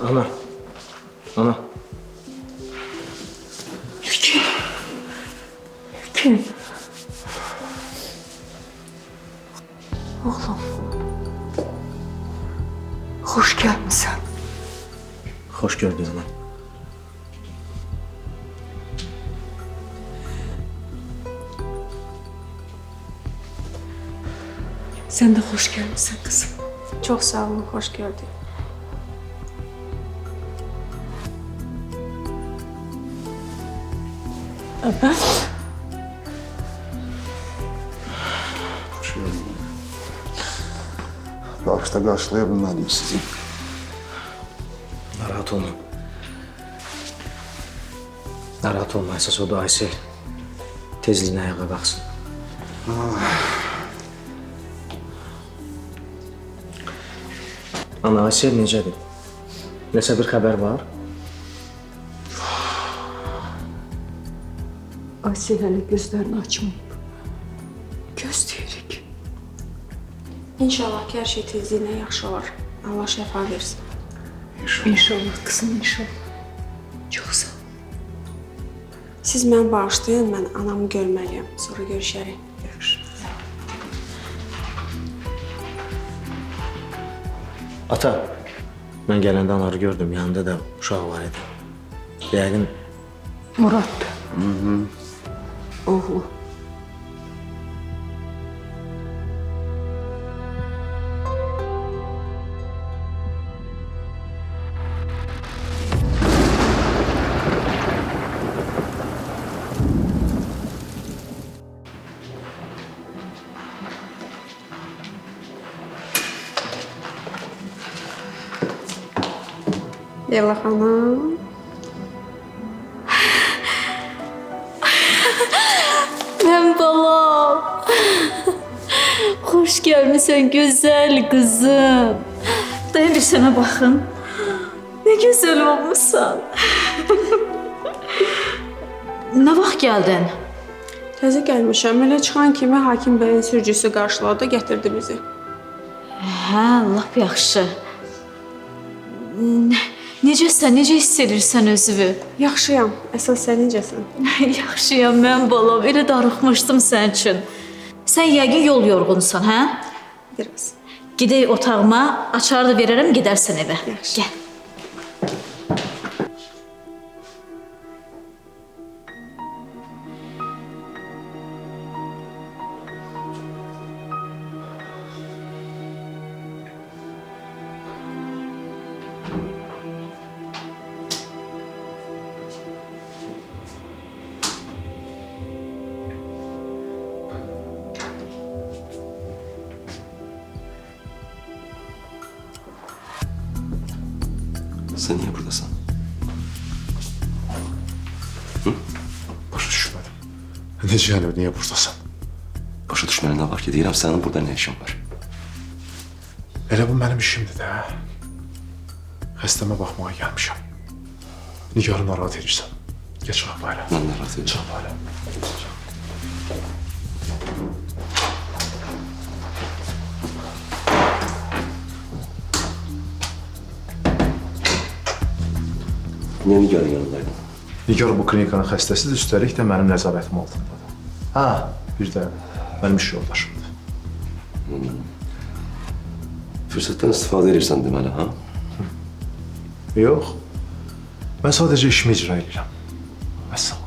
Ana. Ana. Kim? Oğlum. Hoş gelmişsin. Hoş gördük ana. Sen de hoş gelmişsin kızım. Çok sağ olun, hoş gördük. Ben Hoş geldin. Bağışta karşılayabilmeliyim sizi. Narahat olma. Narahat olma, esas o da Aysel. Tezliğine ayağa baksın. Ana, Aysel necədir? Nəsə bir xəbər var? Aysel hele gözlerini açmayıp. Gözleyirik. İnşallah ki, her şey tezliğine yaxşı olur. Allah şəfa versin. İnşallah kızım, inşallah. Çok sağ ol. Siz mən bağışlayın, mən anamı görməliyəm. Sonra görüşərik. Ata, mən gələndə anarı gördüm, yanında da uşaq var idi. Yəqin Murat. Oğlu. Leyla xanım. Ben balam. Hoş gelmişsin güzel kızım. Dayan bir sana bakın. Ne güzel olmuşsan. Ne vaxt geldin? Təzə gəlmişəm. Elə çıxan kimi hakim bəyin sürücüsü qarşıladı, gətirdi bizi. Hə, lap yaxşı. Necəsən, necə hiss edirsən özünü? Yaxşıyam. Əsas sən necəsən? Yaxşıyam mən balam, elə darıxmışdım sənin üçün. Sən yəqin yol yorğunsan, hə? Biraz. Gidək otağıma, açarı da verərəm, gedərsən evə. Yaxşı. Gəl. Sen niye buradasın? Başa düşmedim. Necə yəni, niye buradasın? Başa düşmene ne var ki? Deyirəm, senin burada ne işin var? Elə bu mənim işimdir də. Xəstəmə baxmağa gəlmişəm. Nigarı narahat edirsən. Geç çıx bayra. Ben narahat edeceğim. Çıx bayra. Niye Nigar'ın yanındaydın? Nigar bu klinikanın xəstəsidir, üstəlik də mənim nəzarətim altındadır. Ha, bir də mənim iş yoldaşımdır. Fürsətten istifadə edirsən deməli, ha? Yox, mən sadəcə işimi icra edirəm. Vəssalam.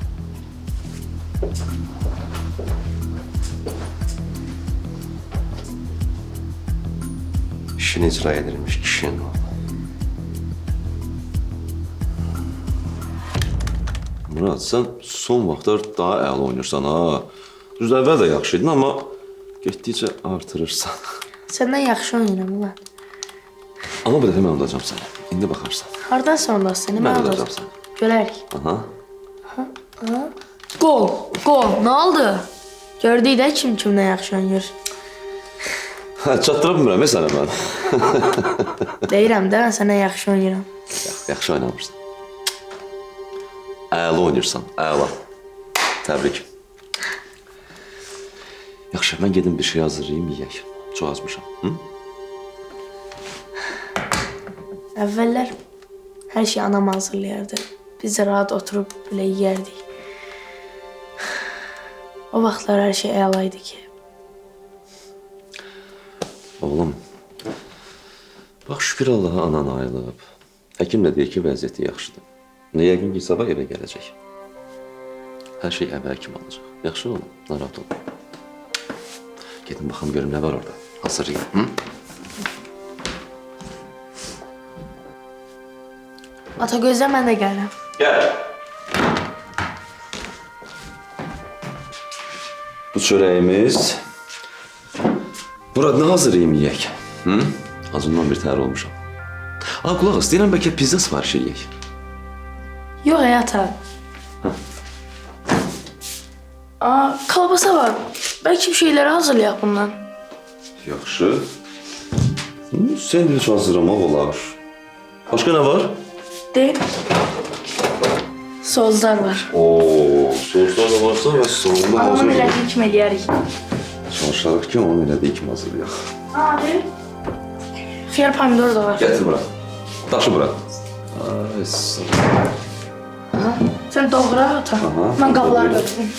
İşini icra edilmiş kişinin o. Murat, sen son vaxtlar daha əla oynayırsan, ha? Düz əvvəl də yaxşı idin, amma getdikcə artırırsan. Səndən yaxşı oynayıram ulan. Amma bu dəfə mən udacam səni. İndi baxarsan. Hardan sonra səni Mən mən udacam alacağım. səni. Görərik. Aha. Gol, gol. Nə oldu? Gördük də kim kimdən yaxşı oynayır. Çatdıra bilmirəm sənə mən. Deyirəm də mən səndən yaxşı oynayıram. Yaxşı oynamırsan. Əla oynayırsan, əla. Təbrik. Yaxşı, mən gedim bir şey hazırlayayım, yeyək. Çox azmışam. Hı? Əvvəllər Hər şeyi anam hazırlayardı. Biz də rahat oturub belə yeyərdik. O vaxtlar hər şey əla idi ki. Oğlum, bax şükür Allaha anan ayılıb. Həkim də deyir ki, vəziyyəti yaxşıdır. Nə yəqin ki, sabah evə gələcək. Hər şey əvvəl kimi olacaq. Yaxşı oğlum, narahat olma. Gedin baxım görüm nə var orada. Hazırlayın. Hı? Ata gözlə, mən də gəlirəm. Gəl. Bu çörəyimiz. Burada nə hazırlayayım yeyək? Hı? Azından bir təhər olmuşam. Aa, qulaq as, deyirəm bəlkə pizza sifariş edək. Yox, ata. Kalbasa var. Bəlkə bir şeyləri hazırlayaq bundan. Yaxşı. Sendviç hazırlamaq olar. Başqa nə var? Deyil. Sozlar var. Oo, soslar da varsa və sonunda Anamın hazır. elədiyi kimi eləyərik. Çalışarıq ki, onun elədiyi kimi hazırlayaq. Deyil. Xiyar pomidor da var. Gətir bura. Daşı bura. Ay, sağ ol. Sən doğra ata. Mən qabları götürüm.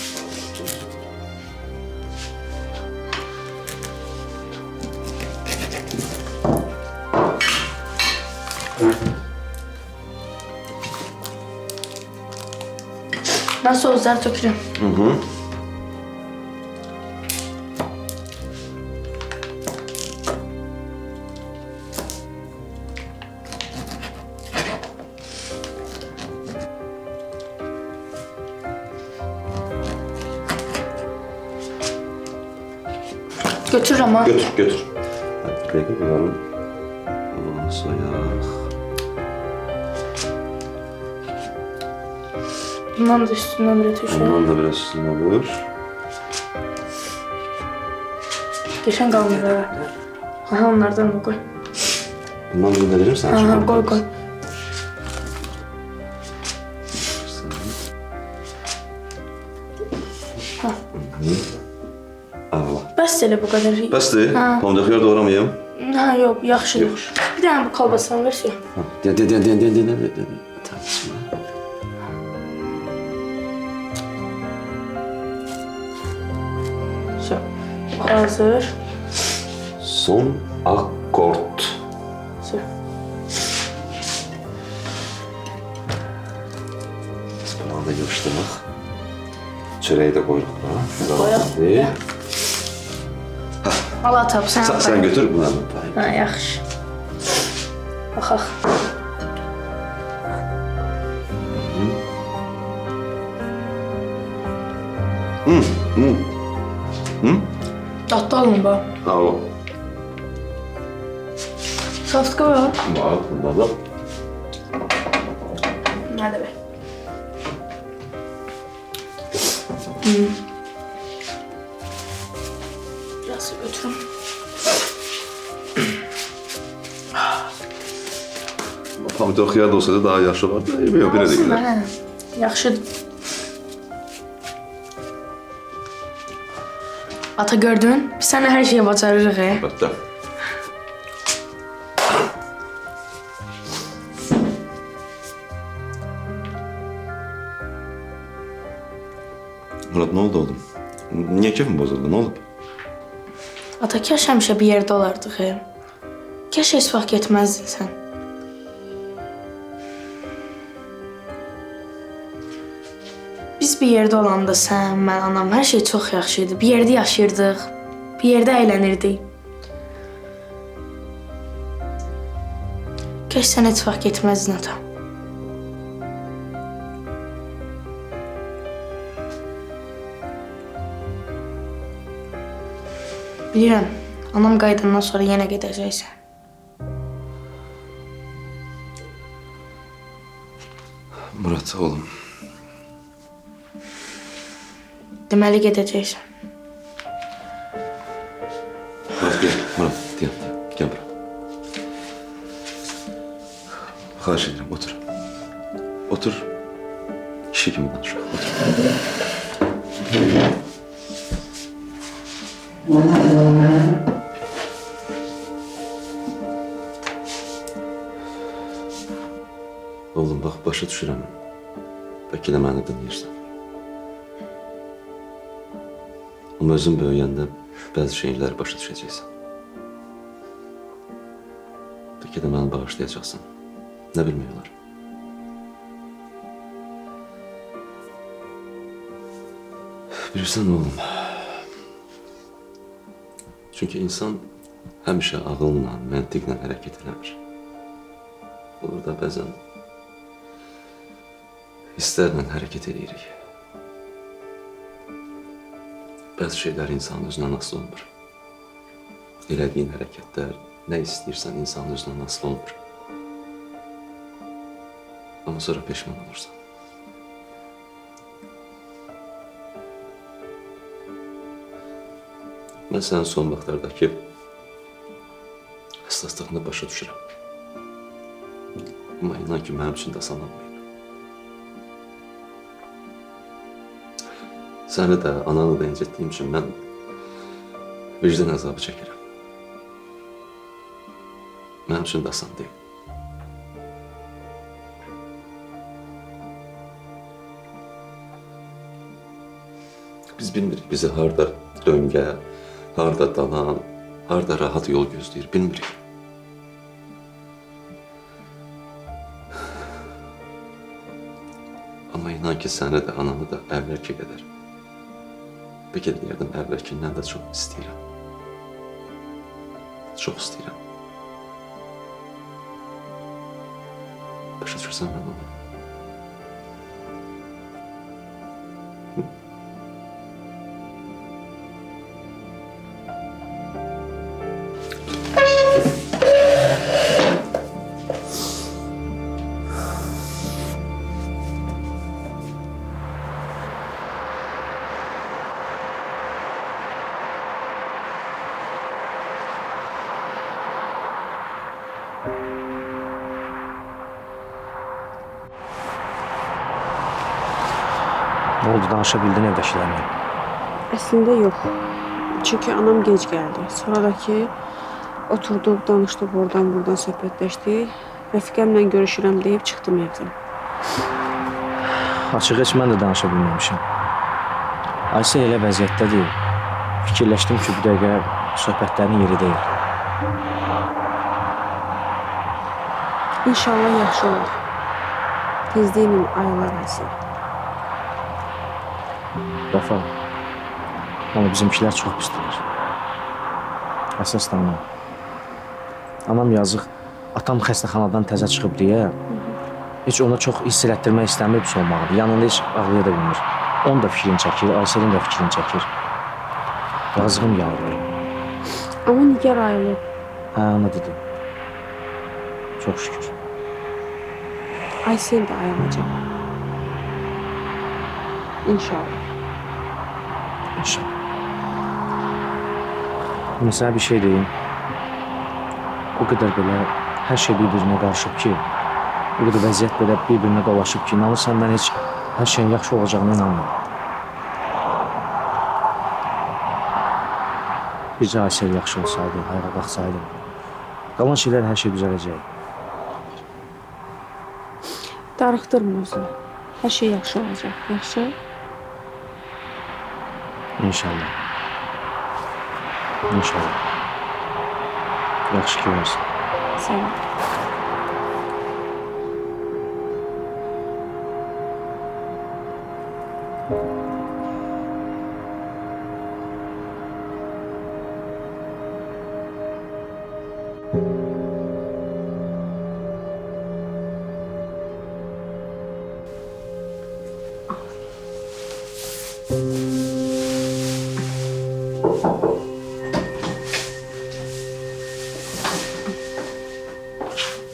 Ben sosları tökürüm. Götür ama. Götür, götür. Bir dəqiqə bunların soyaq. Bundan da üstünden bir tökürüm. Ondan da biraz üstün olur. Geçen kalmıyor evet. Aha onlardan da koy. Bundan göndərirəm sən. Aha koy koy. Allah. Bəs elə bu kadar. Bəsdir. Ha. Pomidor xiyar doğramayım. Ha yok yaxşıdır. Yaxşı. Bir tane bu kalbasan ver ya. De. Tamam. Şu. Hazır. Son akord. Şu. Biz bunu da yığışdırıq. Çörəyi də qoyuruq bura. Qoyaq. Al atab sen. Sən götür bunu mən payım. Ha yaxşı. Baxaq. Tatlı alın bu. Ha o. Saftka var. Var bunda da. Nerede be? Biraz götürün. Pomidor xiyar da olsa da daha yaxşı olardı. Yox, belə də Olsun, gedər. aynen. Yaxşıdır. Ata gördün? Biz seninle her şeyi bacarırıq. Əlbəttə. Murat, nə oldu oğlum? Niyə keyfin bozuldu? Nə olub? Ata kaş həmişə bir yerdə olardıq. Kaş heç vaxt getməzdin sən. Biz bir yerdə olanda sən, mən, anam, hər şey çox yaxşı idi. Bir yerdə yaşayırdıq, bir yerdə əylənirdik. Kaş sən heç vaxt getməzdin ata. Bilirəm, anam qayıdandan sonra yenə gedəcəksən. Murat, oğlum. Deməli gedəcəksən. Murat, gel. Murat, gel. Gel bura. Xahiş edirəm, otur. Otur. Kişi kimi danışaq, otur. Başa düşürəm. Bəlkə də məni dinləyirsən. Amma özün böyüyəndə bəzi şeyləri başa düşəcəksən. Bəlkə də məni bağışlayacaqsan. Nə bilmək olar? Bilirsən oğlum, çünki insan həmişə ağılla, məntiqlə hərəkət eləmir. Olur da bəzən hisslərlə hərəkət edirik. Bəzi şeylər insanın özündən asılı olmur. Elədiyin hərəkətlər, nə istəyirsən insanın özündən asılı olmur. Amma sonra peşman olursan. Mən sənin son vaxtlardakı həssaslığını başa düşürəm. Amma inan ki, mənim üçün də asan olmayıb. Səni də, ananı da incitdiyim üçün mən vicdan əzabı çəkirəm. Mənim üçün də asan deyil. Biz bilmirik bizi harda döngə, harda dalan, harda rahat yol gözləyir, bilmirik. Amma inan ki, səni də, ananı da əvvəlki qədər, bəlkə də deyərdim, əvvəlkindən də çox istəyirəm. Çox istəyirəm. Başa düşürsən mən onu? Ne oldu, danışa bildin evdəkilərlə? Əslində yox. Çünki anam gec gəldi. Sonradakı oturduq, danışdıq, oradan-buradan söhbətləşdik. Rəfiqəmlə görüşürəm deyib çıxdım evdən. Açıq heç mən də danışa bilməmişəm. Aysel elə vəziyyətdədir. Fikirləşdim ki, bu dəqiqə söhbətlərin yeri deyil. İnşallah yaxşı olur. Tezliklə ayılar əsir. Vəfa, amma bizimkilər çox pisdirlər. Əsas da anam. Anam yazıq, atam xəstəxanadan təzə çıxıb deyə heç ona çox hiss elətdirmək istəmir pis olmağıdır. Yanında heç ağlaya da bilmir. Onun da fikrini çəkir, Ayselin də fikrini çəkir. Yazığım yavrum. Amma Nigar ayılıb. Hə, ona dedim. Çox şükür. Aysel də ayılacaq. İnşallah. İnşallah. Mesela bir şey deyim. O kadar böyle her şey birbirine karışıp ki, o kadar vəziyyət böyle birbirine dolaşıp ki, inanırsan ben hiç her şeyin yaxşı olacağına inanmıyorum. Bircə Aysel yaxşı olsaydı, ayağa qalxsaydı, qalan şeyler her şey düzələcək. Darıxdırma özünü. Hər şey yaxşı olacaq. Yaxşı? İnşallah. İnşallah. Yaxşı ki olsun. Sağ ol.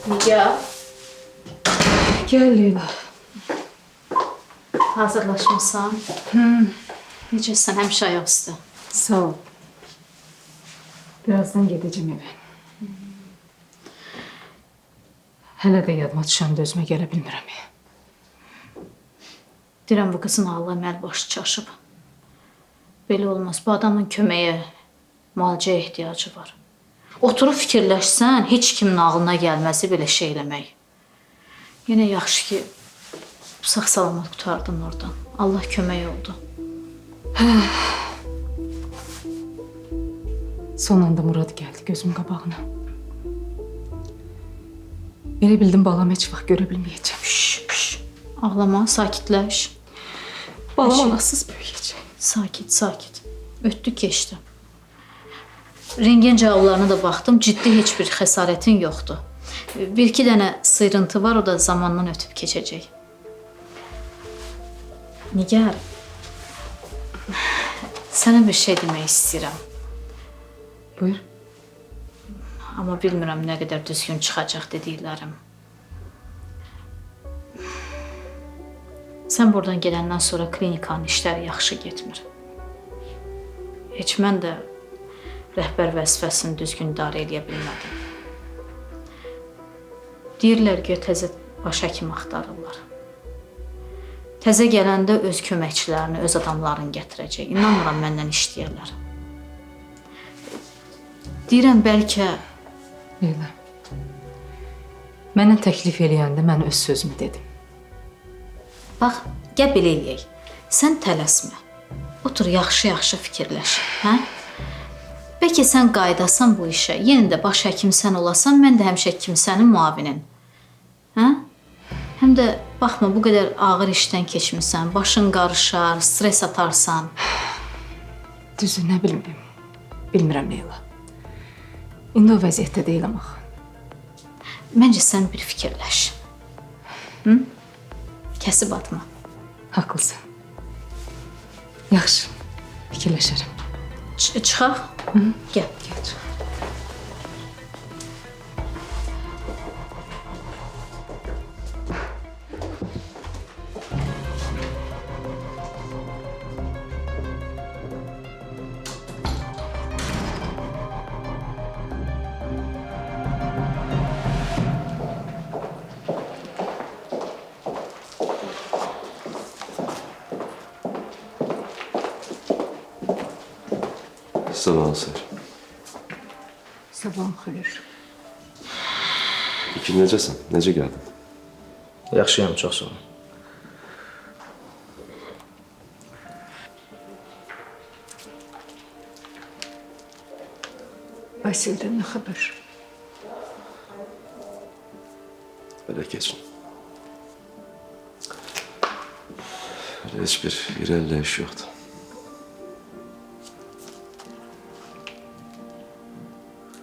Nigar, Gel Leyla. hazırlaşmışsan. Necəsən, həmişə ayaq üstə. Sağ ol. Birazdan gedeceğim eve. Hələ də yadıma düşəndə özümə gələ bilmirəm. Deyirəm, bu qızın Allah əməl başı çaşıb. Belə olmaz, bu adamın köməyə, müalicəyə ehtiyacı var. Oturub fikirləşsən, heç kimin ağlına gəlməsi belə şey eləmək. Yenə yaxşı ki, Sağ-salamat qurtardın oradan. Allah kömək oldu. Son anda Murad gəldi gözüm qabağına. Elə bildim balam heç vaxt görə bilməyəcəm. Şş, ağlama, sakitləş. Balam anasız böyüyəcək. Sakit. Ötdü, keçdi. Rentgen cavablarına da baxdım, ciddi heç bir xəsarətin yoxdur. Bir-iki dənə sıyrıntı var, o da zamandan ötüb keçəcək. Nigar, sənə bir şey demək istəyirəm. Buyur. Amma bilmirəm nə qədər düzgün çıxacaq dediklərim. Sən buradan gedəndən sonra klinikanın işləri yaxşı getmir. Heç mən də rəhbər vəzifəsini düzgün idarə edə bilmədim. Deyirlər ki, təzə baş həkim axtarırlar. Təzə gələndə öz köməkçilərini, öz adamlarını gətirəcək. İnanmıram məndən işləyərlər. Deyirəm, bəlkə Leyla. Mənə təklif eləyəndə mən öz sözümü dedim. bax, gəl belə eləyək. Sən tələsmə. Otur, yaxşı-yaxşı fikirləş, hə? Bəlkə sən qaydasan bu işə, yenə də baş həkim sən olasan, mən də həmişə kimsənin müavinin. Hə? Həm də baxma, bu qədər ağır işdən keçmisən, başın qarışar, stres atarsan. Düzü, nə bilim. Bilmirəm Leyla. İndi o vəziyyətdə deyiləm axı. Məncə sən bir fikirləş. Hı? Kəsib atma. Haqlısan. Yaxşı, fikirləşərəm. Çıxaq? Gəl. Gəl. Sabah Sər. Sabahın xeyir. İki necəsən? Necə gəldin? Yaxşıyam, çox sağ ol. Asildən nə xəbər? Belə keçin. Belə heç bir irəliləyiş yoxdur.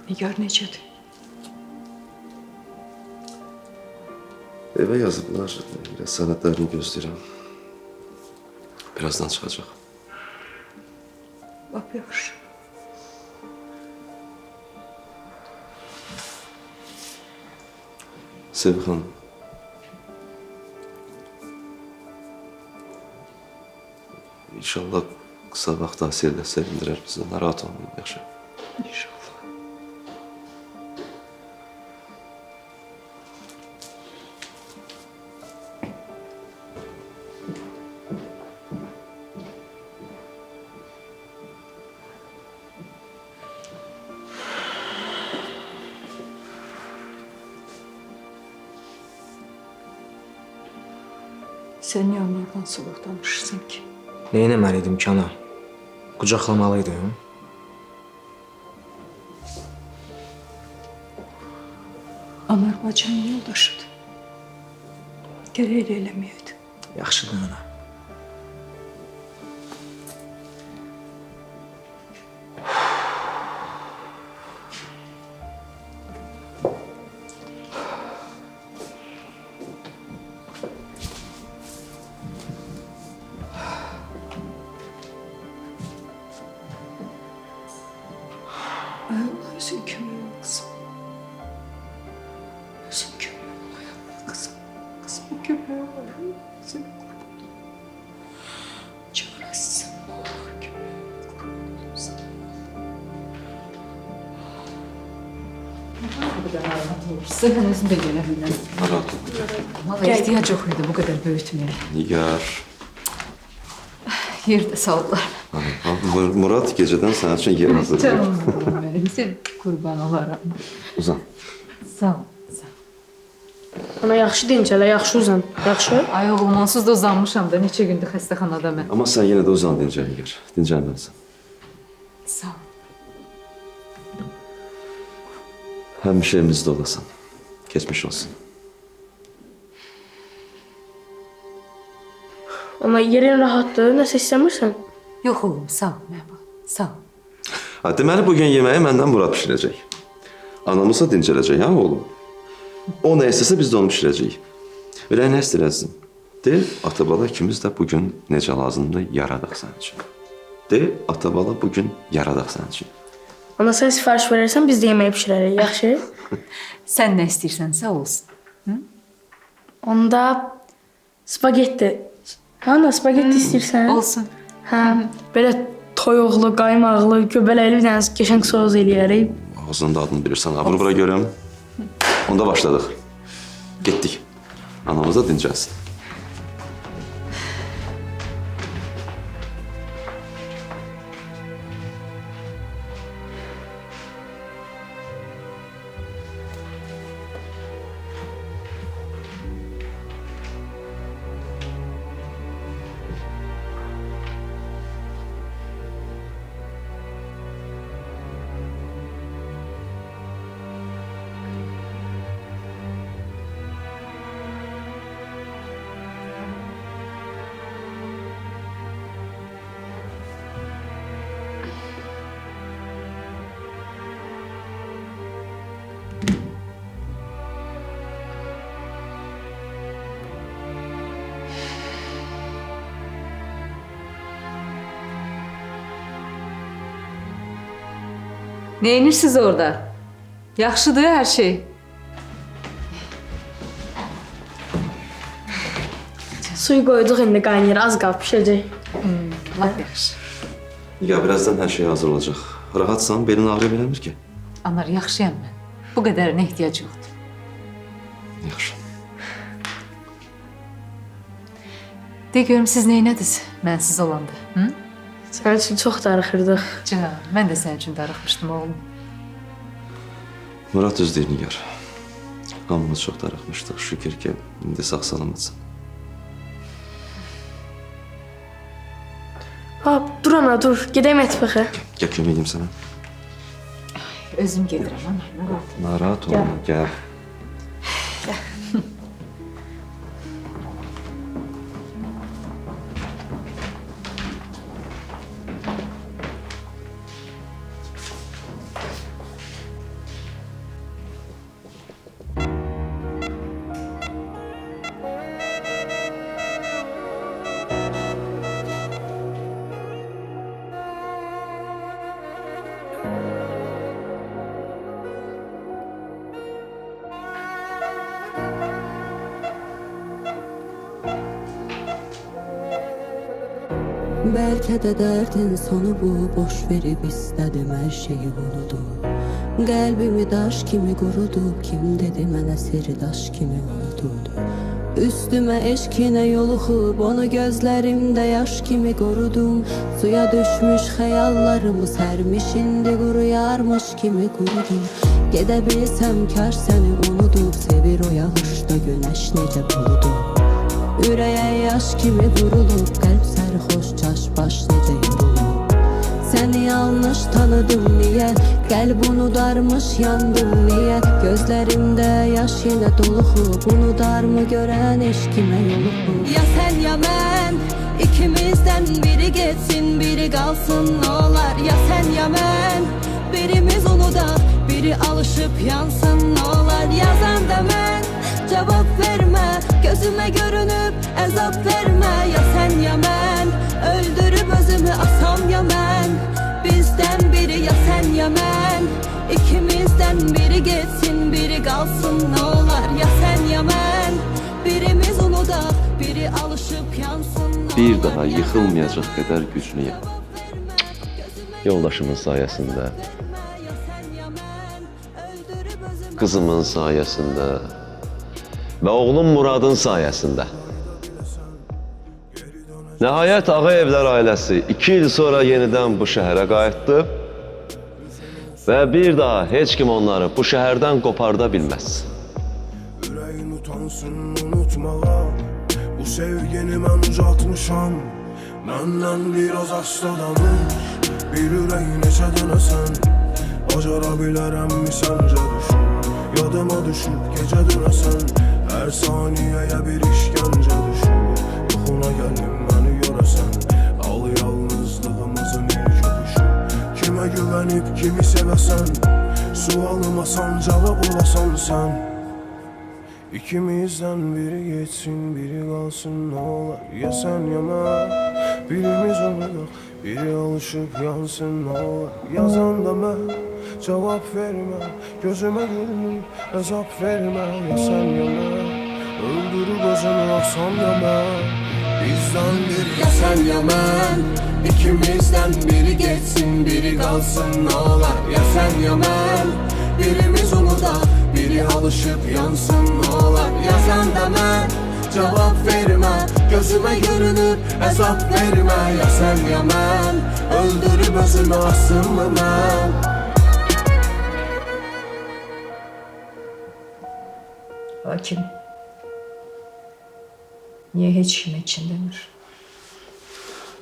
Nigar necədir? Evə yazıblar, biraz sənədlərini gözləyirəm. Birazdan çıxacaq. Lap yaxşı. Sevgi xanım. İnşallah qısa vaxtda Asillə sevindirər bizi. Narahat olmayın, yaxşı. İnşallah. Sən niyə onlardan soğuk danışırsan ki? Nə etməliydim ki, ana? Qucaqlamalıydım. Anar bacının yoldaşıdır. Gərək elə eləməyəydi. Yaxşıdır, ana. Ay Allah, özün kömək ol kızım. Özün kömək ol ay Allah kızım. Kızım kömək ol ay Allah. Seni kurban. Çarəsizsin. Allah kömək ol. Kurban olayım sana. Bu qədər narahat olursa, mən özüm də gələ bilməm. Narahat olmayın. Valla ehtiyac yox idi bu qədər böyütməyə. Nigar. Yerdə sağ ollar. Murad gecədən sənin üçün yer hazırlayır. Canım benim, sən qurban olaram. Uzan. Sağ ol, sağ ol. Ana yaxşı dincələ, yaxşı uzan. Yaxşı? Ay oğlum, onsuz da uzanmışam da neçə gündür xəstəxanada mən. Amma sən yenə də uzan dincəl Nigar. Dincəlməlisən. Sağ ol. Həmişə evimizdə olasan. Keçmiş olsun. Ana yerin rahatdır, nəsə istəmirsən? Yox oğlum, sağ ol Məbul. Sağ ol. Ha, deməli bugün yeməyi məndən Murad bişirəcək. Anamız da dincələcək, ha oğlum? O nə istəsə biz də onu bişirəcəyik. Ürək nə istəyirəsin? De, ata-bala ikimiz də bugün necə lazımdır yaradaq sənin üçün. De, ata-bala bugün yaradaq sənin üçün. Ana sən sifariş verərsən, biz də yemək bişirərik, yaxşı? Sən nə istəyirsənsə olsun. Onda spagetti. Ha, ana spagetti istəyirsən? Olsun. Hə, belə toyuqlu, qaymaqlı, göbələkli bir dənə qəşəng sos eləyərik. Ağzının da adını bilirsən. Ha, bunu bura görüm. Onda başladıq. Getdik. Anamız da dincəlsin. Neyinirsiniz orada? Yaxşıdır hər şey. Suyu qoyduq indi qaynayır, az qalıb pişəcək. Lap yaxşı. Ya birazdan hər şey hazır olacaq. Rahatsan, belin ağrıyor beləmir ki. Anar, yaxşıyam mən. Bu qədərinə ehtiyac yoxdur. Yaxşı. De görüm siz neynədiniz mənsiz olanda? Hı? Sənin üçün çox darıxırdıq. Can, mən də sənin üçün darıxmışdım oğlum. Murad düz deyir Nigar. Hamımız çox darıxmışdıq. Şükür ki, indi sağ-salamatsan. Ha, dur ana, dur. Gedək mətbəxə. Gəl kömək edeyim sənə. Özüm gedirəm ana. Narahat olma, gəl. Belki de derdin sonu bu. Boş verip istedim her şeyi unudum. Kalbimi daş kimi kurudu. Kim dedi mənə sirdaş kimi unuturdu. Üstüme eşkine yoluxub onu gözlerimde yaş kimi korudum. Suya düşmüş hayallarımı sermiş indi kuruyarmış kimi kurudum. Gedebilsem kar seni unutup sevir o yağışta güneş nece buludu. Ürəyə yaş kimi vurulup qəlb sərxoş çaş baş necə yorulub. Səni yanlış tanıdım niyə? Qəlb unudarmış yandım niyə? Gözlərimdə yaş yenə doluxub. Unudarmı görən eşkimə yoluxub. Ya sən ya mən, ikimizdən biri getsin biri qalsın nə olar? Ya sən ya mən, birimiz unudaq biri alışıb yansın nə olar? Yazanda mən cevap verme, gözüme görünüp əzab verme. Ya sen ya ben, öldürüp özümü asam ya ben. Bizden biri ya sen ya ben, ikimizden biri geçsin biri kalsın ne olar? Ya sen ya ben, birimiz unudaq biri alışıp yansın nə olar? Bir daha yıkılmayacak kadar güçlüyüm. Yoldaşımın sayesinde, kızımın sayesinde ve oğlum Murad'ın sayesinde. Nəhayət Ağayevlər ailəsi 2 il sonra yenidən bu şəhərə qayıtdı və bir daha heç kim onları bu şəhərdən qoparda bilməz. yansın unutmağa. Bu sevgini mən uzatmışam. Məndən biraz astalanır bir ürək neçə dənəsən. Bacara bilərəmmi səncə düşün? Yadıma düşüb gecə dönəsən. Hər saniyəyə bir işgəncə düşün. Yuxuna gəlim məni görəsən. Al yalnızlığımızın ilk öpüşü. Kimə güvənib kimi sevəsən. Sualımasan cavab olasan sən. İkimizdən biri geçsin biri qalsın nə olar ya sən ya mən. Birimiz olacaq biri alışıb yansın nə olar yazanda mən. Cavab vermə gözümə gülmür əzab vermə ya sən ya mən. Öldürüb özünü asan ya mən. Bizdən biri ya sən ya mən. İkimizdən biri geçsin biri qalsın nə olar ya sən ya mən. Birimiz unudaq biri alışıb yansın nə olar yazanda mən. Cavab vermə gözümə görünüb əzab vermə ya sən ya mən. Öldürüb özümü asım mı mən. Lakin niye heç kim için demir?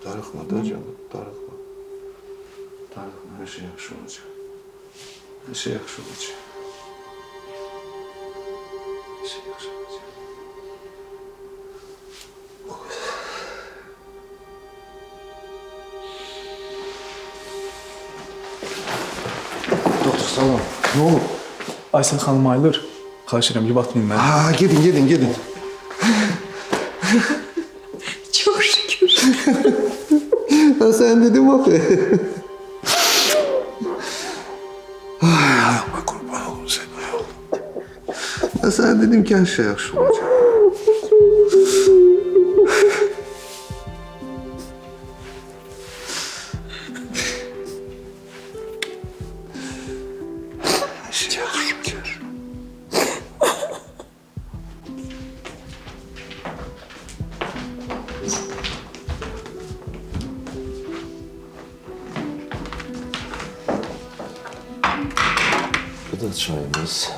Darıxma da canım, darıxma. Darıxma, hər şey yaxşı olacaq. Hər şey yaxşı olacaq. Hər şey yaxşı olacaq. Doktor, salam. Nə olub? Aysel xanım ayılır. Xahiş edirəm, yubatmayın məni. Ha, gedin. Çok şükür. Ha, sen dedim bak. Ay, ayağıma kurban olun sen ayağım. Ha, sen dedim ki her şey yaxşı olacak. Her şey yaxşı olacak. Bu da çayımız.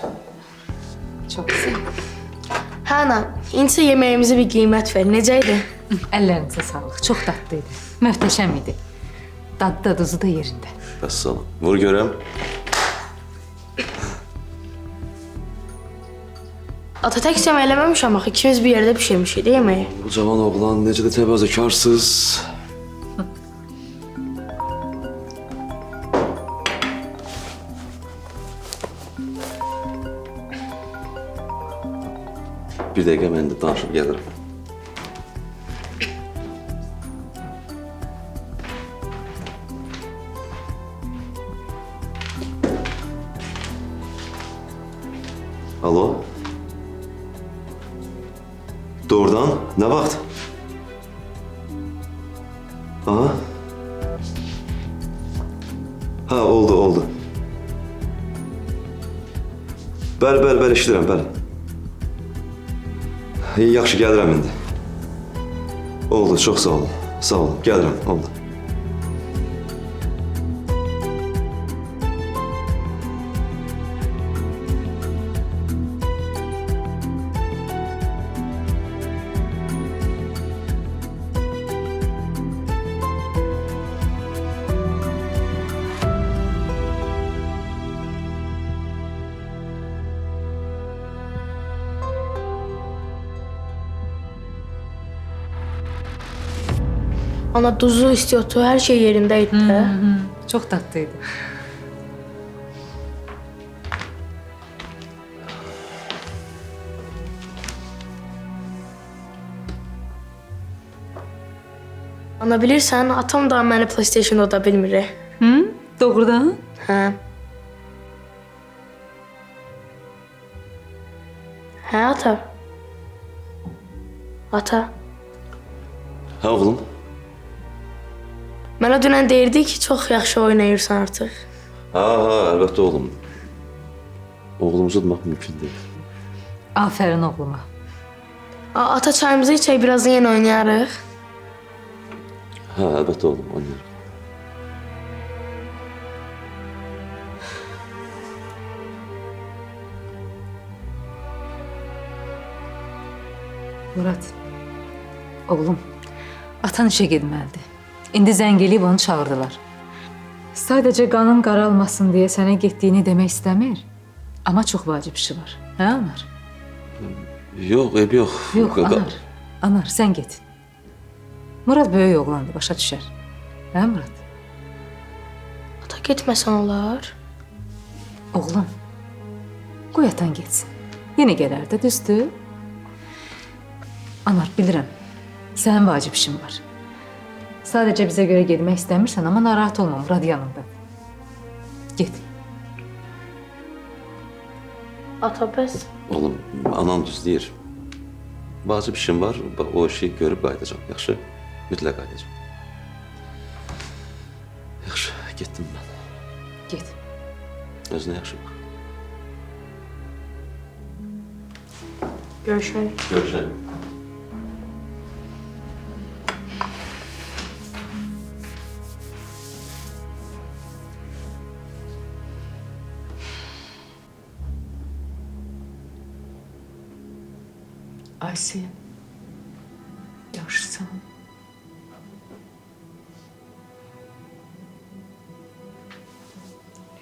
Çok güzel. Hə ana, indi yeməyimizə bir qiymət ver. Necə idi? Əllərinizə sağlıq. Çox dadlıydı. Möhtəşəm idi. Dadı da duzu da yerində. Bəs sana. Vur görəm. Ata tək cəm eləməmişəm axı. İkimiz bir yerdə pişirmişik də yeməyi. Bu cavan oğlan necə də təvazökarsız. Bir dəqiqə mən də danışıb gəlirəm. Alo? Doğrudan? Nə vaxt? Aha. Ha, oldu. Bəli, eşidirəm, bəli. Yaxşı, gəlirəm indi. Oldu, çox sağ olun. Sağ olun, gəlirəm, oldu. Ana duzu, istiyotu, hər şey yerində idi də. Çok tatlıydı. Ana bilirsən, atam da məni PlayStation oda bilmir. Doğrudan? Hə. Hə ata. Ata. Hə oğlum? Mənə dünən deyirdi ki, çox yaxşı oynayırsan artıq. Ha, əlbəttə oğlum. Oğlumuzu udmaq mümkün deyil. Aferin oğluma. Ata çayımızı içək, birazdan yenə oynayarıq. Hə, əlbəttə oğlum, oynayarıq. Murad, oğlum, atan işə getməlidir. İndi zəng eləyib onu çağırdılar. Sadəcə qanın qaralmasın deyə sənə getdiyini demək istəmir. Amma çox vacib işi var. Hə, Anar? Yox, ev yox. Yox, Anar. Anar, sən get. Murad böyük oğlandır, başa düşər. Hə, Murad? Ata getməsən olar? Oğlum, qoy atan getsin. Yenə gələr də, düzdür? Anar, bilirəm, sənin vacib işin var. Sadəcə bizə görə getmək istəmirsən, amma narahat olma, Murad yanındadır. Get. Ata bəs? Oğlum, anam düz deyir. Vacib işim var, o işi görüb qayıdacağam, yaxşı? Mütləq qayıdacağam. Yaxşı, getdim mən. Get. Özünə yaxşı bax. Görüşərik. Görüşərik. Ayşe, yaxşısan?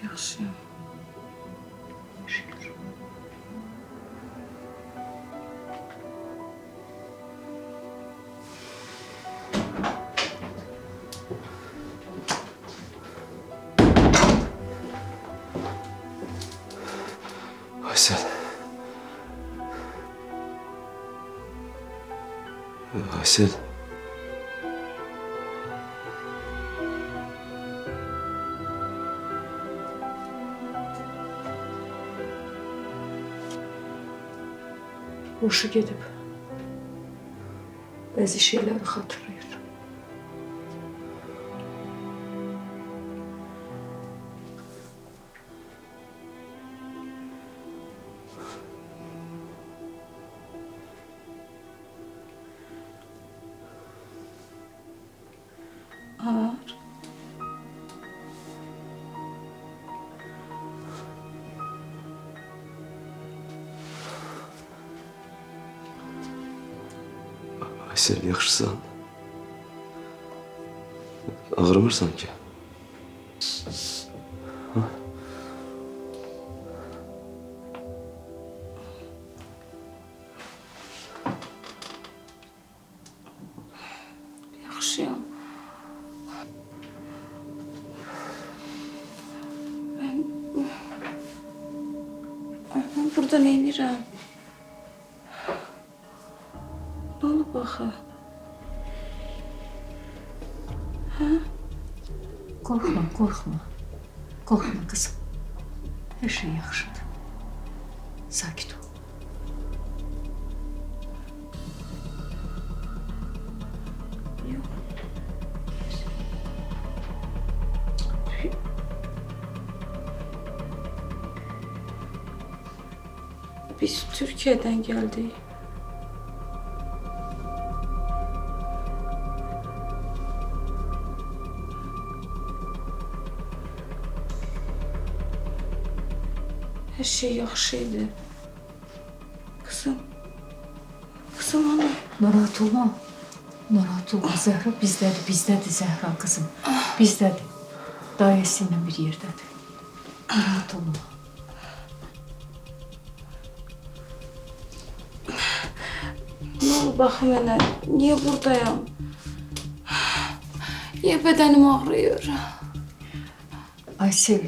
Yaxşıyam. Şükür. Aysel. Aysel. Hoşu gedib. Bəzi şeyləri xatırlayır. Anar. Aysel, yaxşısan? Ağrımırsan ki? Ha? Yaxşıyam. Ben burada nə edirəm? Nə olub axı? Qorxma, qorxma. Qorxma qızım. Hər şey yaxşıdır. Sakit ol. Biz Türkiye'den geldik. Her şey yaxşıydı. Kızım. Kızım ana. Narahat olma. Narahat olma. Zəhra bizdədir, bizdədir Zəhra qızım. Bizdədir. Dayəsi ilə bir yerdədir. Narahat olma. Ne oldu bakım mənə? Niye buradayım? Niye bedenim ağrıyor? Aysel,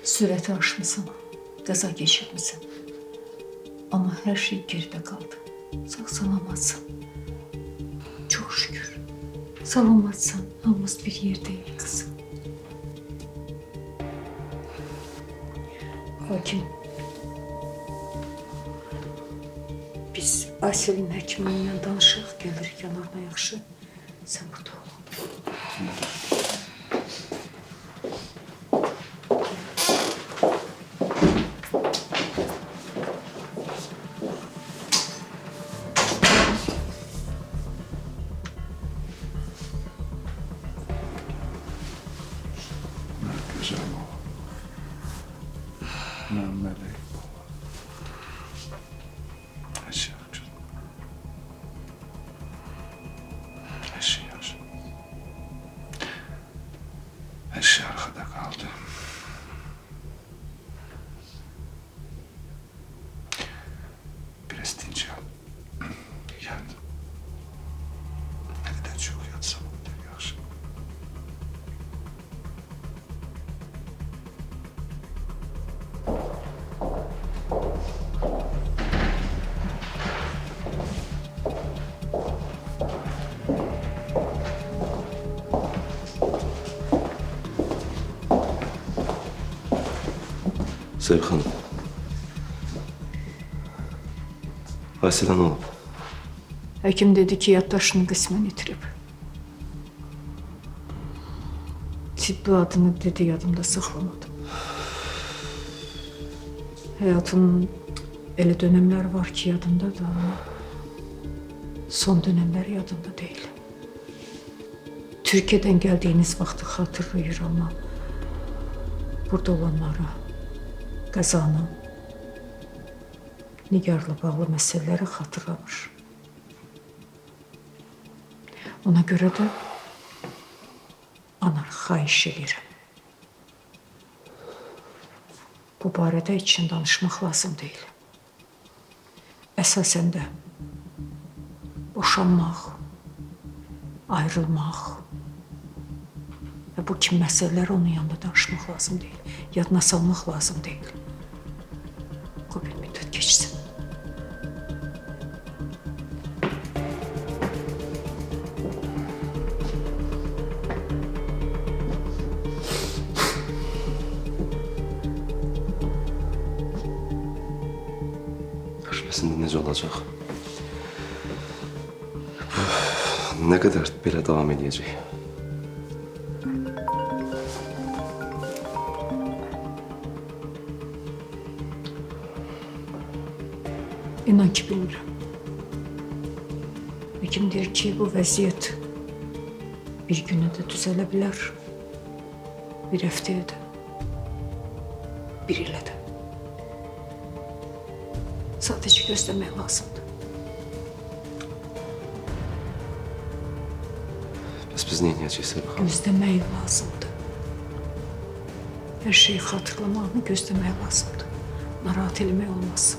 sürəti aşmısan, qəza geçirmisən. Ama her şey geride kaldı. Sağ salamatsan. Çok şükür. Salamatsan, hamımız bir yerdeyiz kızım. Hakim, biz Aysel'in həkimindən danışıq, gəlirik yanarına yaxşı. Sən burada ol. Güzel baba. Mehmet baba. Her şey Her şey arkada kaldı. Biraz dince al. Yat. Ne kadar çok yatsam o kadar yaxşı. Sevgi xanım. Aysel'e ne olub? Həkim dedi ki, yaddaşını qismən itirib. Tibbi adını dedi, yadımda saxlamadım. Həyatının elə dönəmlər var ki, yadımdadır, amma son dönəmlər yadımda deyil. Türkiyədən gəldiyiniz vaxtı xatırlayır, amma burada olanları, qəzanı, Nigarla bağlı məsələləri xatırlamır. Ona görə də ana xahiş edirəm. Bu barədə için danışmaq lazım deyil. Əsasən də boşanmaq, ayrılmaq və bu kimi məsələlər onun yanında danışmaq lazım deyil. Yadına salmaq lazım deyil. O bir müddət keçsin. Görməsində necə olacaq? Bu nə qədər belə davam edəcək? İnan ki bilmirəm. Həkim deyir ki, bu vəziyyət bir günə də düzələ bilər, bir həftəyə də, bir ilə də. Sadəcə gözləmək lazımdır. Bəs biz nə edəcəyik Sevgi xanım? Gözləmək lazımdır. Hər şeyi xatırlamağını gözləmək lazımdır. Narahat eləmək olmaz.